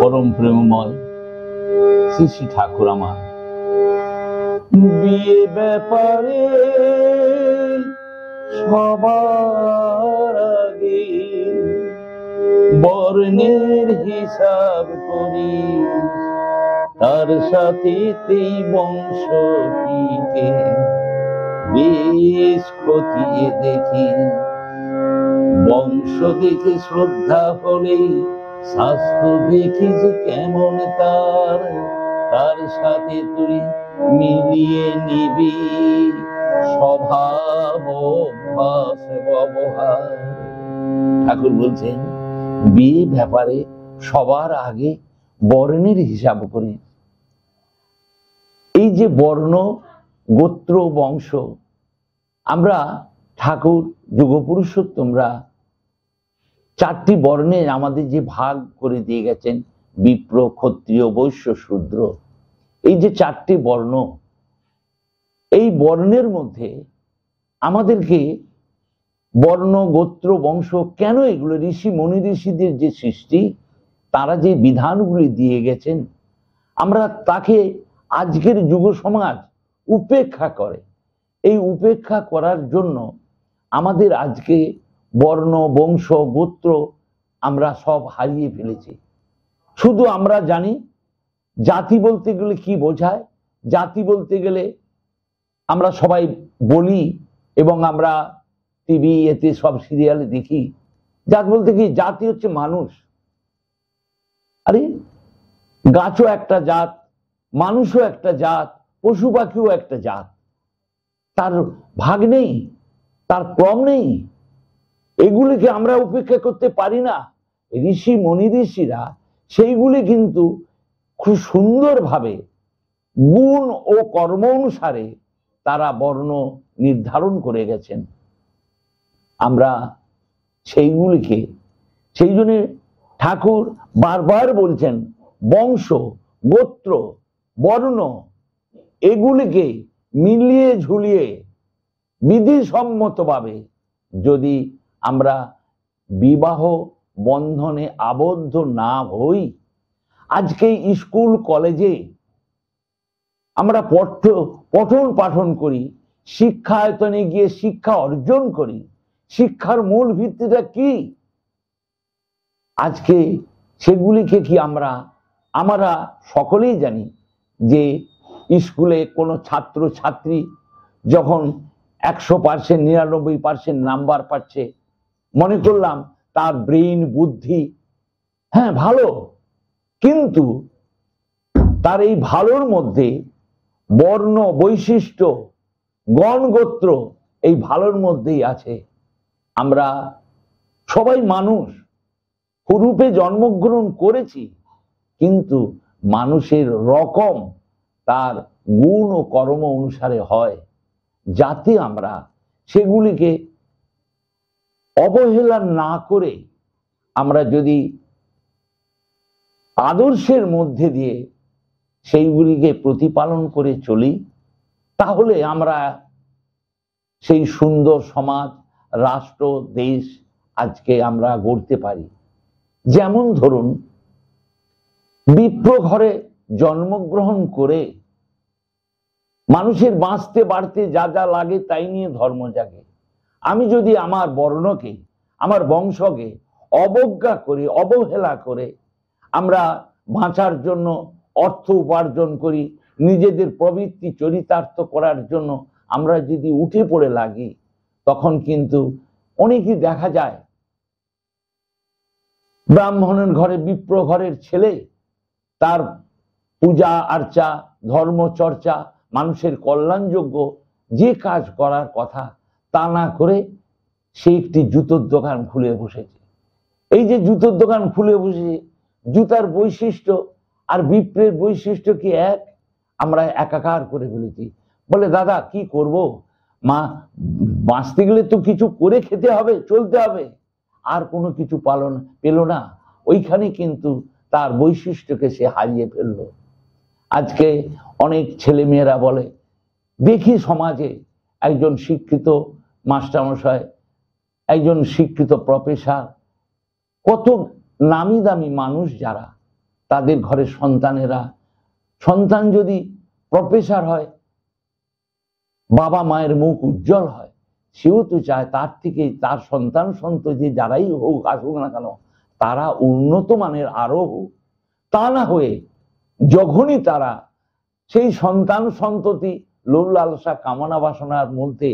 পরম প্রেমময় শ্রী শ্রী ঠাকুর আমার বিয়ে ব্যাপারে সবার আগে বর্ণের হিসাব করি, তার সাথে বংশটিকে বেশ খতিয়ে দেখি। বংশ দেখে শ্রদ্ধা হলে স্বাস্থ্য দেখি যে কেমন তার, তার সাথে তুই মিলিয়ে নিবি স্বভাব অভ্যাস ব্যবহার। ঠাকুর বলছেন বিয়ে ব্যাপারে সবার আগে বর্ণের হিসাব করি। এই যে বর্ণ, গোত্র, বংশ, আমরা ঠাকুর যুগপুরুষোত্তমরা চারটি বর্ণে আমাদের যে ভাগ করে দিয়ে গেছেন, বিপ্র, ক্ষত্রিয়, বৈশ্য, শূদ্র, এই যে চারটি বর্ণ, এই বর্ণের মধ্যে আমাদেরকে বর্ণ, গোত্র, বংশ কেন এগুলো ঋষি মনি ঋষিদের যে সৃষ্টি, তারা যে বিধানগুলি দিয়ে গেছেন, আমরা তাকে আজকের যুব সমাজ উপেক্ষা করে। এই উপেক্ষা করার জন্য আমাদের আজকে বর্ণ, বংশ, গোত্র আমরা সব হারিয়ে ফেলেছি। শুধু আমরা জানি জাতি বলতে গেলে কি বোঝায়। জাতি বলতে গেলে আমরা সবাই বলি এবং আমরা টিভি এতে সব সিরিয়ালে দেখি, জাত বলতে কি, জাতি হচ্ছে মানুষ। আরে গাছও একটা জাত, মানুষও একটা জাত, পশু পাখিও একটা জাত। তার ভাগ নেই, তার ক্রম নেই। এগুলিকে আমরা উপেক্ষা করতে পারি না। ঋষি মনি ঋষিরা সেইগুলি কিন্তু খুব সুন্দরভাবে গুণ ও কর্ম অনুসারে তারা বর্ণ নির্ধারণ করে গেছেন। আমরা সেইগুলিকে, সেই জন্য ঠাকুর বারবার বলছেন বংশ, গোত্র, বর্ণ এগুলিকে মিলিয়ে ঝুলিয়ে বিধিসম্মতভাবে যদি আমরা বিবাহ বন্ধনে আবদ্ধ না হই, আজকে স্কুল কলেজে আমরা পঠন পাঠন করি, শিক্ষায়তনে গিয়ে শিক্ষা অর্জন করি, শিক্ষার মূল ভিত্তিটা কি? আজকে সেগুলিকে কি আমরা সকলেই জানি যে স্কুলে কোনো ছাত্র ছাত্রী যখন 100%, 99% নাম্বার পাচ্ছে, মনে করলাম তার ব্রেইন, বুদ্ধি হ্যাঁ ভালো, কিন্তু তার এই ভালোর মধ্যে বর্ণ, বৈশিষ্ট্য, গণ, গোত্র এই ভালোর মধ্যেই আছে। আমরা সবাই মানুষ, রূপে জন্মগ্রহণ করেছি, কিন্তু মানুষের রকম তার গুণ ও কর্ম অনুসারে হয়। যাতে আমরা সেগুলিকে অবহেলা না করে আমরা যদি আদর্শের মধ্যে দিয়ে সেইগুলিকে প্রতিপালন করে চলি, তাহলে আমরা সেই সুন্দর সমাজ, রাষ্ট্র, দেশ আজকে আমরা গড়তে পারি। যেমন ধরুন, বিপ্র ঘরে জন্মগ্রহণ করে মানুষের বাঁচতে বাড়তে যা যা লাগে তাই নিয়ে ধর্ম জাগে। আমি যদি আমার বর্ণকে, আমার বংশকে অবজ্ঞা করে, অবহেলা করে আমরা বাঁচার জন্য অর্থ উপার্জন করি, নিজেদের প্রবৃত্তি চরিতার্থ করার জন্য আমরা যদি উঠে পড়ে লাগি, তখন কিন্তু অনেকেই দেখা যায় ব্রাহ্মণের ঘরে, বিপ্র ঘরের ছেলে তার পূজা আর্চা, ধর্ম চর্চা, মানুষের কল্যাণযোগ্য যে কাজ করার কথা তা না করে সে একটি জুতোর দোকান খুলে বসেছে। এই যে জুতোর দোকান খুলে বসেছে, জুতার বৈশিষ্ট্য আর বিপ্রের বৈশিষ্ট্য কি এক? আমরা একাকার করে ফেলেছি। বলে দাদা কি করব, মা বাঁচতে গেলে তো কিছু করে খেতে হবে, চলতে হবে, আর কোনো কিছু পালন পেল না। ওইখানে কিন্তু তার বৈশিষ্ট্যকে সে হারিয়ে ফেললো। আজকে অনেক ছেলে মেয়েরা বলে, দেখি সমাজে একজন শিক্ষিত মাস্টারমশাই, একজন শিক্ষিত প্রফেসর, কত নামি দামি মানুষ যারা, তাদের ঘরে সন্তানেরা, সন্তান যদি প্রফেসর হয়, বাবা মায়ের মুখ উজ্জ্বল হয়, সেও তো চায় তার থেকে তার সন্তান সন্ততি যারাই হোক আসুক না কেন তারা উন্নত মানের আরো হোক। তা না হয়ে যখনই তারা সেই সন্তান সন্ততি লোভ লালসা কামনা বাসনার মধ্যে,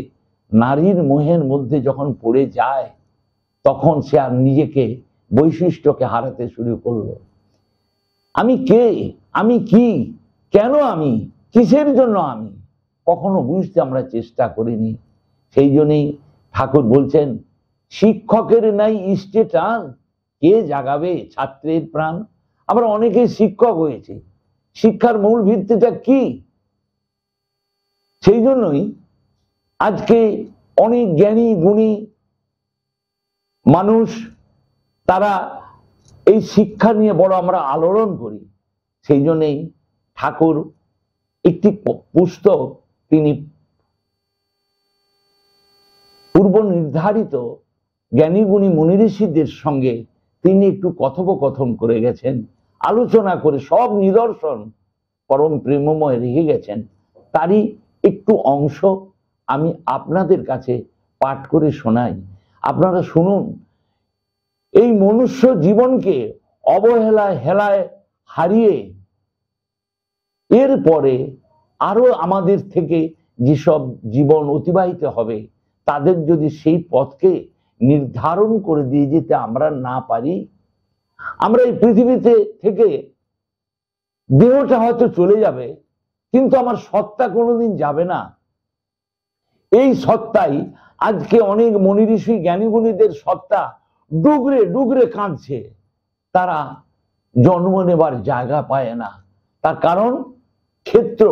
নারীর মোহের মধ্যে যখন পড়ে যায়, তখন সে আর নিজেকে বৈশিষ্ট্যকে হারাতে শুরু করলো। আমি কে, আমি কি, কেন আমি, কিসের জন্য আমি, কখনো বুঝতে আমরা চেষ্টা করিনি। সেই জন্যই ঠাকুর বলছেন, শিক্ষকের নাই ইষ্টে টান, কে জাগাবে ছাত্রের প্রাণ। আমরা অনেকে শিক্ষক হয়েছি, শিক্ষার মূল ভিত্তিটা কি? সেই জন্যই আজকে অনেক জ্ঞানী গুণী মানুষ, তারা এই শিক্ষা নিয়ে বড় আমরা আলোড়ন করি। সেই জন্যই ঠাকুর একটি পুস্তক তিনি পূর্ব নির্ধারিত জ্ঞানী গুণী মুনি ঋষিদের সঙ্গে তিনি একটু কথোপকথন করে গেছেন, আলোচনা করে সব নিদর্শন পরম প্রেমময় রেখে গেছেন। তারই একটু অংশ আমি আপনাদের কাছে পাঠ করে শোনাই, আপনারা শুনুন। এই মনুষ্য জীবনকে অবহেলায় হেলায় হারিয়ে এরপরে আরো আমাদের থেকে যেসব জীবন অতিবাহিত হবে, তাদের যদি সেই পথকে নির্ধারণ করে দিয়ে যেতে আমরা না পারি, আমরা এই পৃথিবীতে থেকে দেহটা হয়তো চলে যাবে, কিন্তু আমার সত্তা কোনোদিন যাবে না। এই সত্তাই আজকে অনেক মনি ঋষি জ্ঞানী গুণীদের সত্তা ডুগরে ডুগরে কাঁদছে, তারা জন্ম নেবার জায়গা পায় না। তার কারণ ক্ষেত্র,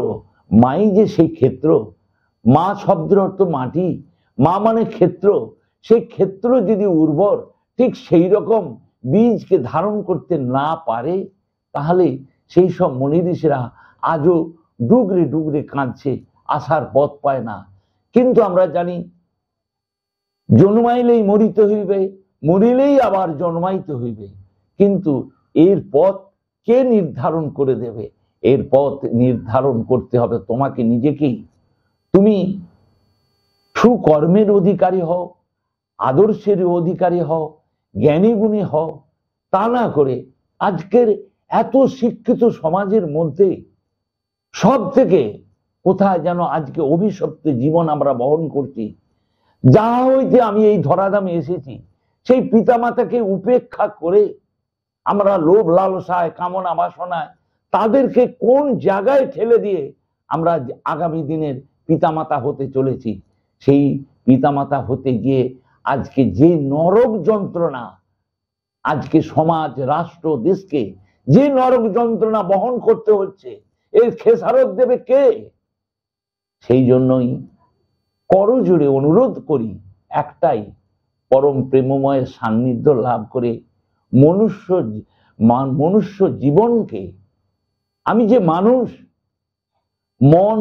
মাই যে সেই ক্ষেত্র, মা শব্দের অর্থ মাটি, মা মানে ক্ষেত্র, সেই ক্ষেত্র যদি উর্বর ঠিক সেই রকম বীজকে ধারণ করতে না পারে, তাহলে সেই সব মনি ঋষিরা আজও ডুগরে ডুগরে কাঁদছে, আসার পথ পায় না। কিন্তু আমরা জানি, জন্মাইলেই মরিতে হইবে, মরিলেই আবার জন্মাইতে হইবে, কিন্তু এর পথ কে নির্ধারণ করে দেবে? এর পথ নির্ধারণ করতে হবে তোমাকে নিজেকেই। তুমি সুকর্মের অধিকারী হও, আদর্শের অধিকারী হও, জ্ঞানী গুণী হও। তা না করে আজকের এত শিক্ষিত সমাজের মধ্যে সব থেকে কোথায় যেন আজকে অভিশপ্ত জীবন আমরা বহন করছি। যা হইতে আমি এই ধরাধামে এসেছি, সেই পিতামাতাকে উপেক্ষা করে আমরা লোভ লালসায় কামনা বাসনায় তাদেরকে কোন জায়গায় ঠেলে দিয়ে আমরা আগামী দিনের পিতামাতা হতে চলেছি। সেই পিতামাতা হতে গিয়ে আজকে যে নরক যন্ত্রণা, আজকে সমাজ রাষ্ট্র দেশকে যে নরক যন্ত্রণা বহন করতে হচ্ছে, এর খেসারত দেবে কে? সেই জন্যই করজোড়ে অনুরোধ করি একটাই, পরম প্রেমময়ের সান্নিধ্য লাভ করে মনুষ্য জীবনকে, আমি যে মানুষ, মন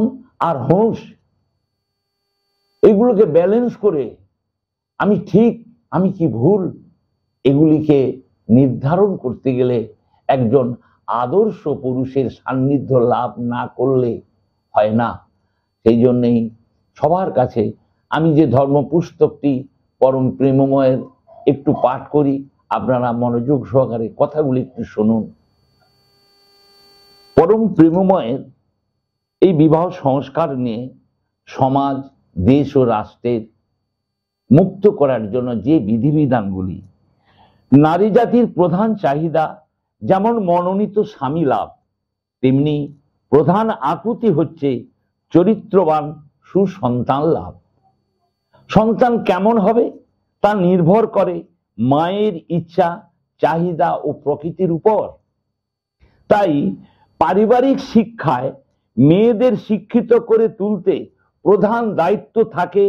আর হুঁশ এগুলোকে ব্যালেন্স করে আমি ঠিক আমি কি ভুল এগুলিকে নির্ধারণ করতে গেলে একজন আদর্শ পুরুষের সান্নিধ্য লাভ না করলে হয় না। সেই জন্যই সবার কাছে আমি যে ধর্ম পুস্তকটি পরম প্রেমময়ের একটু পাঠ করি, আপনারা মনোযোগ সহকারে কথাগুলি একটু শুনুন। পরম প্রেমময়ের এই বিবাহ সংস্কার নিয়ে সমাজ, দেশ ও রাষ্ট্রের মুক্ত করার জন্য যে বিধিবিধানগুলি, নারী জাতির প্রধান চাহিদা যেমন মনোনীত স্বামী লাভ, তেমনি প্রধান আকুতি হচ্ছে চরিত্রবান সুসন্তান লাভ। সন্তান কেমন হবে তা নির্ভর করে মায়ের ইচ্ছা, চাহিদা ও প্রকৃতির উপর। তাই পারিবারিক শিক্ষায় মেয়েদের শিক্ষিত করে তুলতে প্রধান দায়িত্ব থাকে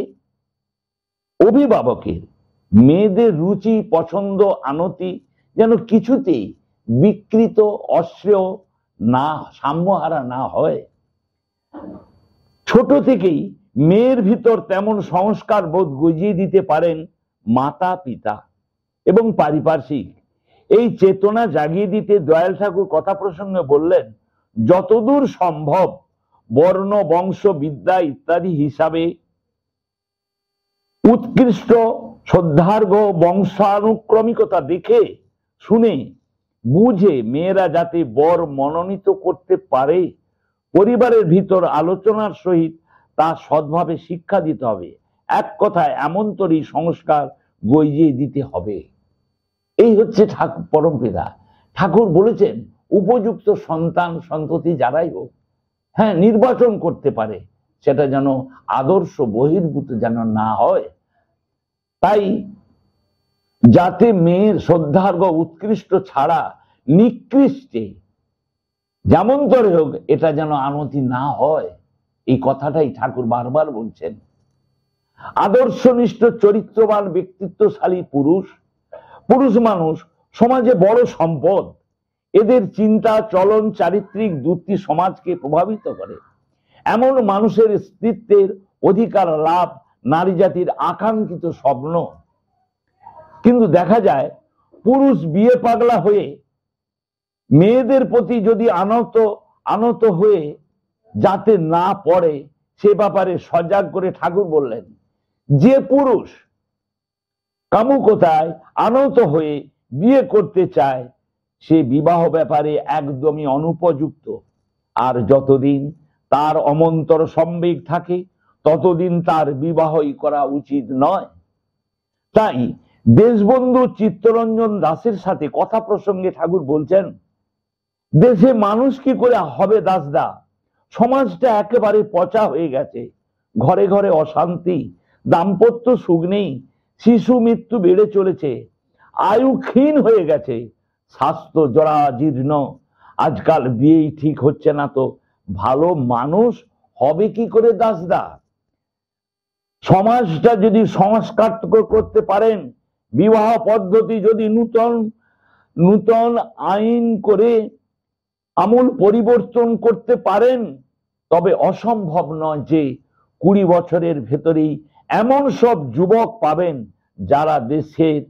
অভিভাবকের। মেয়েদের রুচি পছন্দ আনতি যেন কিছুতেই বিকৃত অশ্রেয় না, সাম্যহারা না হয়। ছোট থেকেই মেয়ের ভিতর তেমন সংস্কার বোধ গজিয়ে দিতে পারেন মাতা পিতা এবং পারিপার্শ্বিক। এই চেতনা জাগিয়ে দিতে দয়াল ঠাকুর কথা প্রসঙ্গে বললেন, যতদূর সম্ভব বর্ণ বংশ বিদ্যা ইত্যাদি হিসাবে উৎকৃষ্ট শ্রদ্ধার্ঘ বংশানুক্রমিকতা দেখে শুনে বুঝে মেয়েরা যাতে বর মনোনীত করতে পারে, পরিবারের ভিতর আলোচনার সহিত তা সৎভাবে শিক্ষা দিতে হবে। এক কথায় এমনতরই সংস্কার গজিয়ে দিতে হবে। এই হচ্ছে ঠাকুর পরমপিতা। ঠাকুর বলেছেন উপযুক্ত সন্তান সন্ততি যারাই হোক, হ্যাঁ, নির্বাচন করতে পারে, সেটা যেন আদর্শ বহির্ভূত যেন না হয়। তাই যাতে মেয়ের শ্রদ্ধার্ঘ উৎকৃষ্ট ছাড়া নিকৃষ্টে যেমন করে হোক এটা যেন আনতি না হয়, এই কথাটাই ঠাকুর বারবার বলছেন। আদর্শনিষ্ঠ চরিত্রবান ব্যক্তিত্বশালী পুরুষ মানুষ সমাজে বড় সম্পদ। এদের চিন্তা চলন চারিত্রিক দূতি সমাজকে প্রভাবিত করে। এমন মানুষের স্ত্রীত্বের অধিকার লাভ নারী জাতির আকাঙ্ক্ষিত স্বপ্ন। কিন্তু দেখা যায় পুরুষ বিয়ে পাগলা হয়ে মেয়েদের প্রতি যদি আনত হয়ে যাতে না পড়ে সে ব্যাপারে সজাগ করে ঠাকুর বললেন, যে পুরুষ কামুকতায় আনত হয়ে বিয়ে করতে চায় সে বিবাহ ব্যাপারে একদমই অনুপযুক্ত। আর যতদিন তার অমন্তর সম্বেগ থাকে ততদিন তার বিবাহই করা উচিত নয়। তাই দেশবন্ধু চিত্তরঞ্জন দাসের সাথে কথা প্রসঙ্গে ঠাকুর বলছেন, দেশে মানুষ কি করে হবে দাসদা? সমাজটা একেবারে পচা হয়ে গেছে, ঘরে ঘরে অশান্তি, দাম্পত্য সুখ নেই, শিশু মৃত্যু বেড়ে চলেছে, আয়ু ক্ষীণ হয়ে গেছে, স্বাস্থ্য জরাজীর্ণ। আজকাল বিয়েই ঠিক হচ্ছে না, তো ভালো মানুষ হবে কি করে দাসদা? সমাজটা যদি সংস্কার করতে পারেন, বিবাহ পদ্ধতি যদি নূতন আইন করে আমূল পরিবর্তন করতে পারেন, তবে অসম্ভব নয় যে 20 বছরের ভেতরেই এমন সব যুবক পাবেন যারা দেশের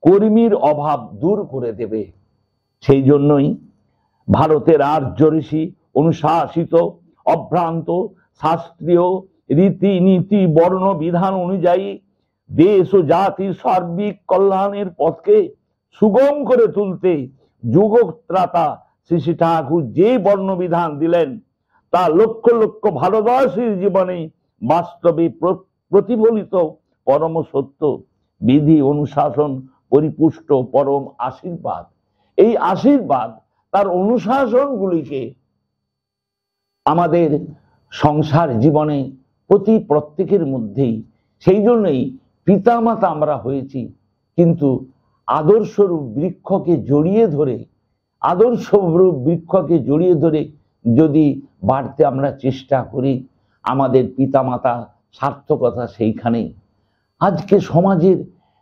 কর্মীর অভাব দূর করে দেবে। সেই জন্যই ভারতের আর্য ঋষি অনুশাসিত অভ্রান্ত শাস্ত্রীয় রীতিনীতি বর্ণ বিধান অনুযায়ী দেশ ও জাতির সার্বিক কল্যাণের পথকে সুগম করে তুলতে যুগত্রাতা শ্রী ঠাকুর যে বর্ণবিধান দিলেন তা লক্ষ লক্ষ ভারতবাসীর জীবনে বাস্তবে প্রতিফলিত পরম সত্য, বিধি অনুশাসন পরিপুষ্ট পরম আশীর্বাদ। এই আশীর্বাদ তার অনুশাসনগুলিকে আমাদের সংসার জীবনে প্রত্যেকের মধ্যেই, সেই জন্যই পিতামাতা আমরা হয়েছি। কিন্তু আদর্শরূপ বৃক্ষকে জড়িয়ে ধরে যদি বাড়তে আমরা চেষ্টা করি, আমাদের পিতামাতা সার্থকতা সেইখানেই। আজকে সমাজের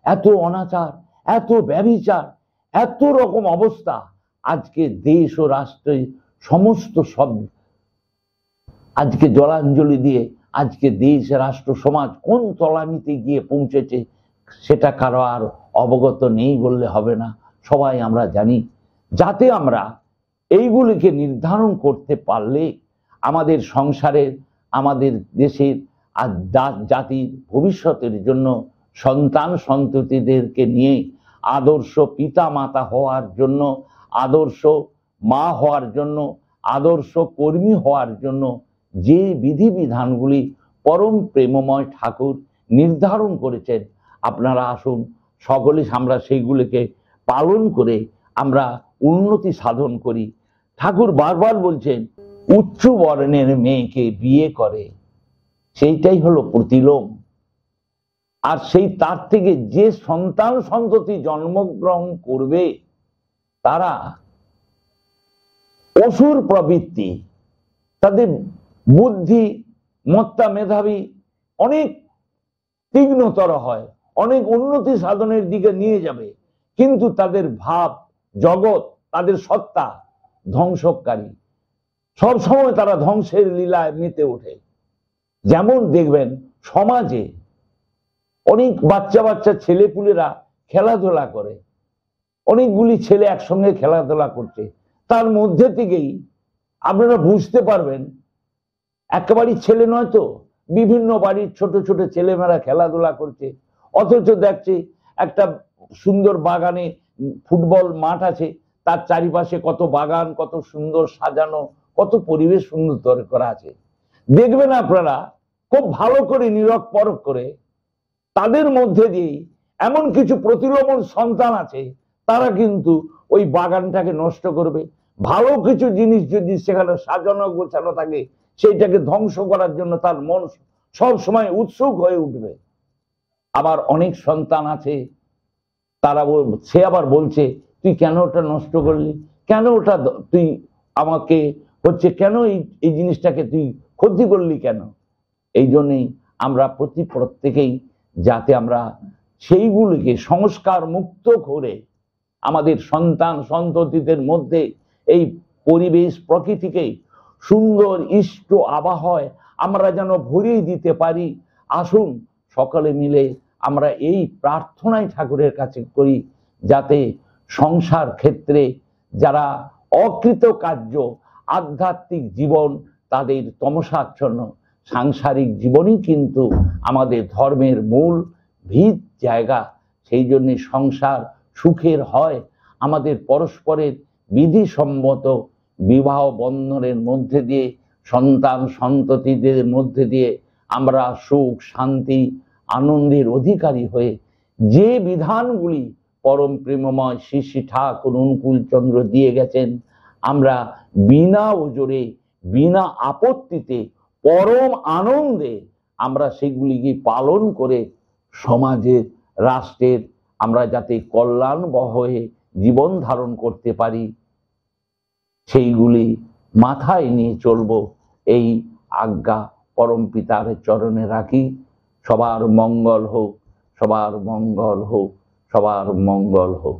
এত অনাচার, এত ব্যভিচার, এত রকম অবস্থা, আজকে দেশ ও রাষ্ট্রে সমস্ত সব আজকে জলাঞ্জলি দিয়ে আজকে দেশ রাষ্ট্র সমাজ কোন তলানিতে গিয়ে পৌঁছেছে সেটা কারো আর অবগত নেই বললে হবে না, সবাই আমরা জানি। যাতে আমরা এইগুলিকে নির্ধারণ করতে পারলে আমাদের সংসারের, আমাদের দেশের আর জাতির ভবিষ্যতের জন্য সন্তান সন্ততিদেরকে নিয়ে আদর্শ পিতা মাতা হওয়ার জন্য, আদর্শ মা হওয়ার জন্য, আদর্শ কর্মী হওয়ার জন্য যে বিধিবিধানগুলি পরম প্রেমময় ঠাকুর নির্ধারণ করেছেন, আপনারা আসুন সকলে আমরা সেইগুলিকে পালন করে আমরা উন্নতি সাধন করি। ঠাকুর বারবার বলছেন উচ্চ বর্ণের মেয়েকে বিয়ে করে, সেইটাই হলো প্রতিলোম। আর সেই তার থেকে যে সন্তান সন্ততি জন্মগ্রহণ করবে তারা অসুর প্রবৃত্তি, তাদের বুদ্ধি মত্তা মেধাবী অনেক তীক্ষ্ণতর হয়, অনেক উন্নতি সাধনের দিকে নিয়ে যাবে, কিন্তু তাদের ভাব জগৎ, তাদের সত্তা ধ্বংসকারী। সব সময় তারা ধ্বংসের লীলায় মেতে ওঠে। যেমন দেখবেন সমাজে অনেক বাচ্চা বাচ্চা ছেলেপুলেরা খেলাধুলা করে, অনেকগুলি ছেলে একসঙ্গে খেলাধুলা করছে, তার মধ্যে থেকেই আপনারা বুঝতে পারবেন একেবারেই ছেলে নয় তো, বিভিন্ন বাড়ির ছোট ছোট ছেলেমেয়েরা খেলাধুলা করছে, অথচ দেখছে একটা সুন্দর বাগানে ফুটবল মাঠ আছে, তার চারিপাশে কত বাগান, কত সুন্দর সাজানো, কত পরিবেশ সুন্দর করা আছে। দেখবেন আপনারা খুব ভালো করে নীরব পরখ করে তাদের মধ্যে দিয়ে এমন কিছু প্রতিলোমন সন্তান আছে, তারা কিন্তু ওই বাগানটাকে নষ্ট করবে। ভালো কিছু জিনিস যদি সেখানে সাজানো গোছানো থাকে, সেইটাকে ধ্বংস করার জন্য তার মন সব সময় উৎসুক হয়ে উঠবে। আবার অনেক সন্তান আছে, তারা সে আবার বলছে তুই কেন ওটা নষ্ট করলি, কেন ওটা তুই আমাকে হচ্ছে কেন এই জিনিসটাকে তুই ক্ষতি করলি কেন। এই জন্যই আমরা প্রত্যেকেই যাতে আমরা সেইগুলিকে সংস্কার মুক্ত করে আমাদের সন্তান সন্ততিদের মধ্যে এই পরিবেশ প্রকৃতিকে সুন্দর ইষ্ট আবহাওয়ায় আমরা যেন ভরিয়ে দিতে পারি। আসুন সকলে মিলে আমরা এই প্রার্থনাই ঠাকুরের কাছে করি, যাতে সংসার ক্ষেত্রে যারা অকৃতকার্য, আধ্যাত্মিক জীবন তাদের তমসাচ্ছন্ন, সাংসারিক জীবনই কিন্তু আমাদের ধর্মের মূল ভিত জায়গা। সেই জন্য সংসার সুখের হয় আমাদের পরস্পরের বিধিসম্মত বিবাহ বন্ধনের মধ্যে দিয়ে, সন্তান সন্ততিদের মধ্যে দিয়ে আমরা সুখ শান্তি আনন্দের অধিকারী হয়ে যে বিধানগুলি পরম প্রেমময় শ্রী শ্রী ঠাকুর অনুকূল চন্দ্র দিয়ে গেছেন, আমরা বিনা ওজরে বিনা আপত্তিতে পরম আনন্দে আমরা সেগুলিকে পালন করে সমাজের রাষ্ট্রের আমরা যাতে কল্যাণবহ হয়ে জীবন ধারণ করতে পারি, সেইগুলি মাথায় নিয়ে চলব। এই আজ্ঞা পরম পিতার চরণে রাখি। সবার মঙ্গল হোক, সবার মঙ্গল হোক, সবার মঙ্গল হোক।